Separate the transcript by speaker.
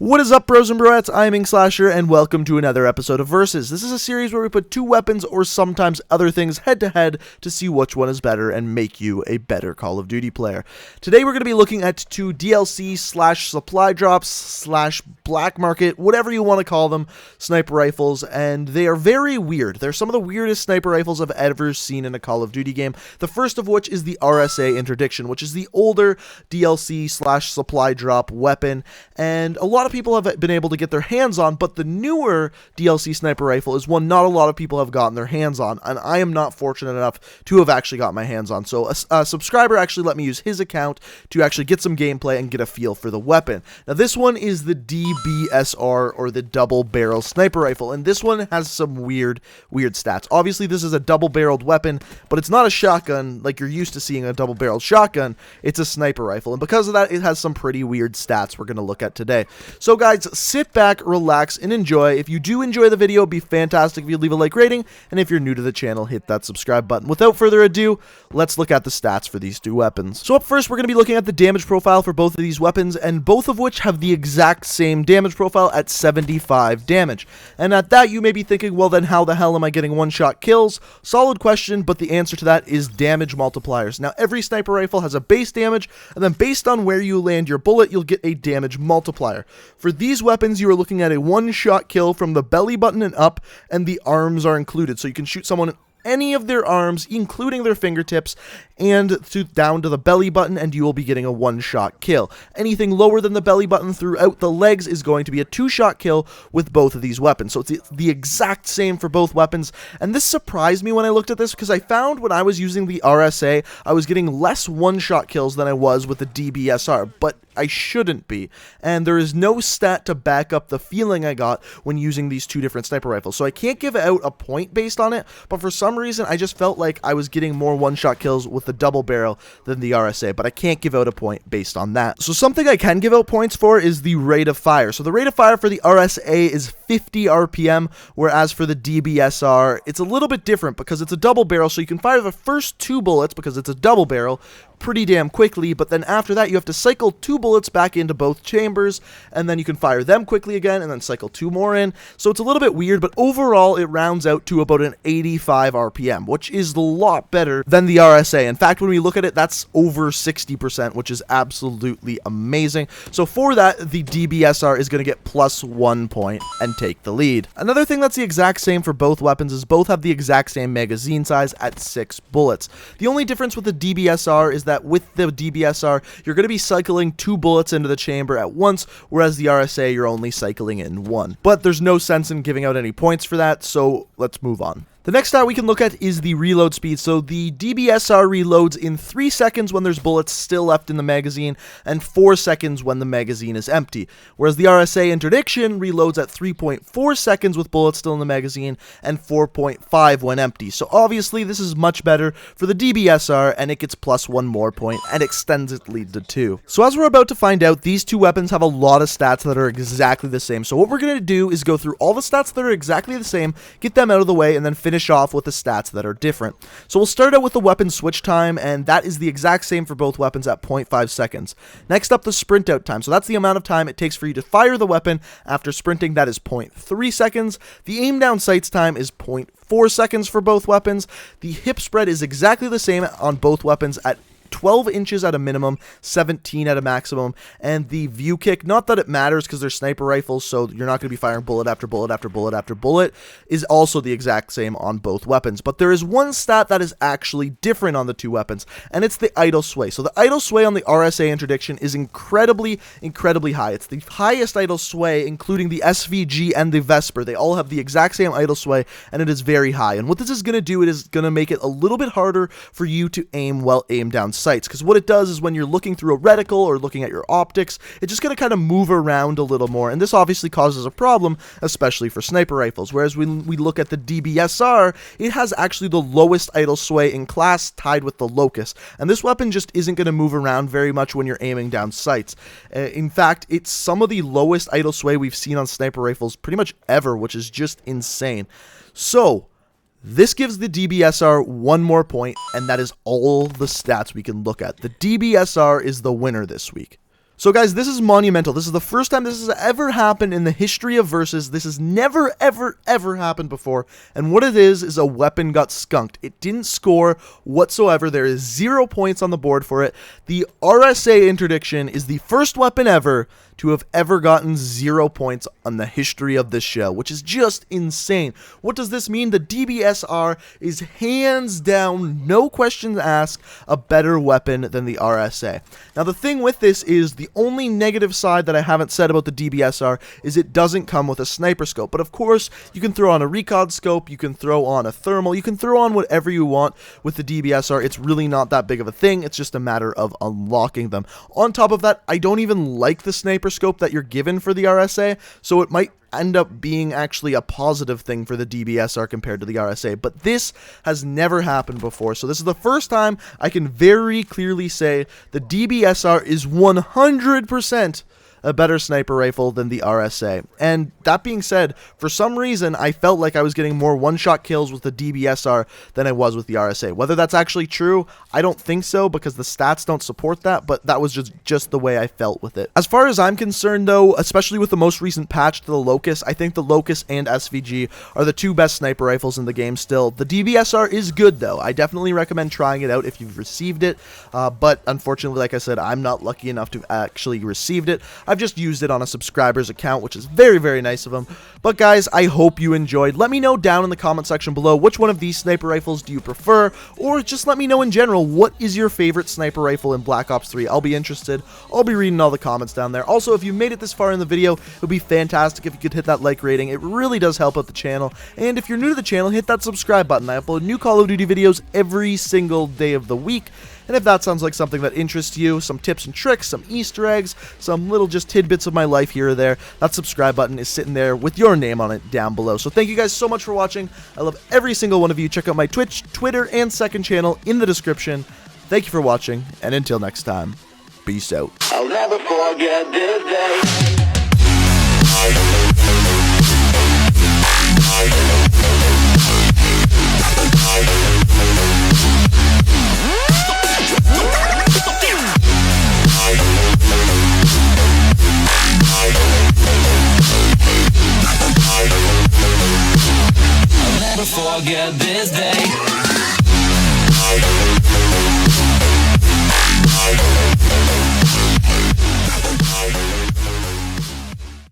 Speaker 1: What is up, bros and broettes? I'm Inkslasher, and welcome to another episode of Versus. This is a series where we put two weapons or sometimes other things head-to-head to see which one is better and make you a better Call of Duty player. Today we're going to be looking at two DLC/supply drops/black market, whatever you want to call them, sniper rifles, and they are very weird. They're some of the weirdest sniper rifles I've ever seen in a Call of Duty game. The first of which is the RSA Interdiction, which is the older DLC/supply drop weapon, and a lot of people have been able to get their hands on, but the newer DLC sniper rifle is one not a lot of people have gotten their hands on, and I am not fortunate enough to have actually got my hands on. So a subscriber actually let me use his account to actually get some gameplay and get a feel for the weapon. Now this one is the DBSR, or the double barrel sniper rifle, and this one has some weird stats. Obviously this is a double barreled weapon, but it's not a shotgun like you're used to seeing a double barreled shotgun. It's a sniper rifle, and because of that it has some pretty weird stats we're going to look at today. So guys, sit back, relax, and enjoy. If you do enjoy the video, it'd be fantastic if you leave a like rating, and if you're new to the channel, hit that subscribe button. Without further ado, let's look at the stats for these two weapons. So up first, we're going to be looking at the damage profile for both of these weapons, and both of which have the exact same damage profile at 75 damage. And at that, you may be thinking, well then how the hell am I getting one-shot kills? Solid question, but the answer to that is damage multipliers. Now every sniper rifle has a base damage, and then based on where you land your bullet, you'll get a damage multiplier. For these weapons, you are looking at a one-shot kill from the belly button and up, and the arms are included. So you can shoot someone in any of their arms, including their fingertips, and down to the belly button, and you will be getting a one-shot kill. Anything lower than the belly button throughout the legs is going to be a two-shot kill with both of these weapons. So it's the exact same for both weapons, and this surprised me when I looked at this, because I found when I was using the RSA, I was getting less one-shot kills than I was with the DBSR, but I shouldn't be, and there is no stat to back up the feeling I got when using these two different sniper rifles. So I can't give out a point based on it, but for some reason I just felt like I was getting more one-shot kills with the double barrel than the RSA, but I can't give out a point based on that. So something I can give out points for is the rate of fire. So the rate of fire for the RSA is 50 RPM, whereas for the DBSR it's a little bit different because it's a double barrel, so you can fire the first two bullets, because it's a double barrel, pretty damn quickly, but then after that you have to cycle two bullets back into both chambers, and then you can fire them quickly again and then cycle two more in. So it's a little bit weird, but overall it rounds out to about an 85 RPM, which is a lot better than the RSA. In fact, when we look at it, that's over 60%, which is absolutely amazing. So for that, the DBSR is going to get +1 point and take the lead. Another thing that's the exact same for both weapons is both have the exact same magazine size at 6 bullets. The only difference with the DBSR is that with the DBSR, you're going to be cycling 2 bullets into the chamber at once, whereas the RSA, you're only cycling in 1. But there's no sense in giving out any points for that, so let's move on. The next stat we can look at is the reload speed. So the DBSR reloads in 3 seconds when there's bullets still left in the magazine, and 4 seconds when the magazine is empty. Whereas the RSA Interdiction reloads at 3.4 seconds with bullets still in the magazine, and 4.5 when empty. So obviously this is much better for the DBSR, and it gets +1 more point and extends its lead to 2. So as we're about to find out, these two weapons have a lot of stats that are exactly the same. So what we're going to do is go through all the stats that are exactly the same, get them out of the way, and then finish off with the stats that are different. So we'll start out with the weapon switch time, and that is the exact same for both weapons at 0.5 seconds. Next up, the sprint out time. So that's the amount of time it takes for you to fire the weapon after sprinting. That is 0.3 seconds. The aim down sights time is 0.4 seconds for both weapons. The hip spread is exactly the same on both weapons at 12 inches at a minimum, 17 at a maximum, and the view kick, not that it matters because they're sniper rifles, so you're not going to be firing bullet after bullet after bullet after bullet, is also the exact same on both weapons. But there is one stat that is actually different on the two weapons, and it's the idle sway. So the idle sway on the RSA Interdiction is incredibly high. It's the highest idle sway, including the SVG and the Vesper. They all have the exact same idle sway, and it is very high. And what this is going to do, it is going to make it a little bit harder for you to aim well aimed down sights, because what it does is when you're looking through a reticle or looking at your optics, it's just going to kind of move around a little more, and this obviously causes a problem, especially for sniper rifles. Whereas when we look at the DBSR, it has actually the lowest idle sway in class, tied with the Locust, and this weapon just isn't going to move around very much when you're aiming down sights. In fact, it's some of the lowest idle sway we've seen on sniper rifles pretty much ever, which is just insane. So this gives the DBSR 1 more point, and that is all the stats we can look at. The DBSR is the winner this week. So guys, this is monumental. This is the first time this has ever happened in the history of Versus. This has never, ever, ever happened before. And what it is a weapon got skunked. It didn't score whatsoever. There is 0 points on the board for it. The RSA Interdiction is the first weapon ever to have ever gotten 0 points on the history of this show, which is just insane. What does this mean? The DBSR is hands down, no questions asked, a better weapon than the RSA. Now the thing with this is the only negative side that I haven't said about the DBSR is it doesn't come with a sniper scope. But of course, you can throw on a recon scope, you can throw on a thermal, you can throw on whatever you want with the DBSR. It's really not that big of a thing. It's just a matter of unlocking them. On top of that, I don't even like the sniper scope that you're given for the RSA, so it might end up being actually a positive thing for the DBSR compared to the RSA, but this has never happened before, so this is the first time I can very clearly say the DBSR is 100% a better sniper rifle than the RSA. And that being said, for some reason, I felt like I was getting more one-shot kills with the DBSR than I was with the RSA. Whether that's actually true, I don't think so, because the stats don't support that, but that was just the way I felt with it. As far as I'm concerned, though, especially with the most recent patch to the Locust, I think the Locust and SVG are the two best sniper rifles in the game still. The DBSR is good, though. I definitely recommend trying it out if you've received it, but unfortunately, like I said, I'm not lucky enough to actually received it. I've just used it on a subscriber's account, which is very, very nice of them. But guys, I hope you enjoyed. Let me know down in the comment section below which one of these sniper rifles do you prefer, or just let me know in general what is your favorite sniper rifle in Black Ops 3. I'll be interested. I'll be reading all the comments down there. Also, if you made it this far in the video, it would be fantastic if you could hit that like rating. It really does help out the channel. And if you're new to the channel, hit that subscribe button. I upload new Call of Duty videos every single day of the week. And if that sounds like something that interests you, some tips and tricks, some Easter eggs, some little just tidbits of my life here or there, that subscribe button is sitting there with your name on it down below. So thank you guys so much for watching. I love every single one of you. Check out my Twitch, Twitter, and second channel in the description. Thank you for watching, and until next time, peace out.
Speaker 2: I'll never forget this day. I'll never forget this day.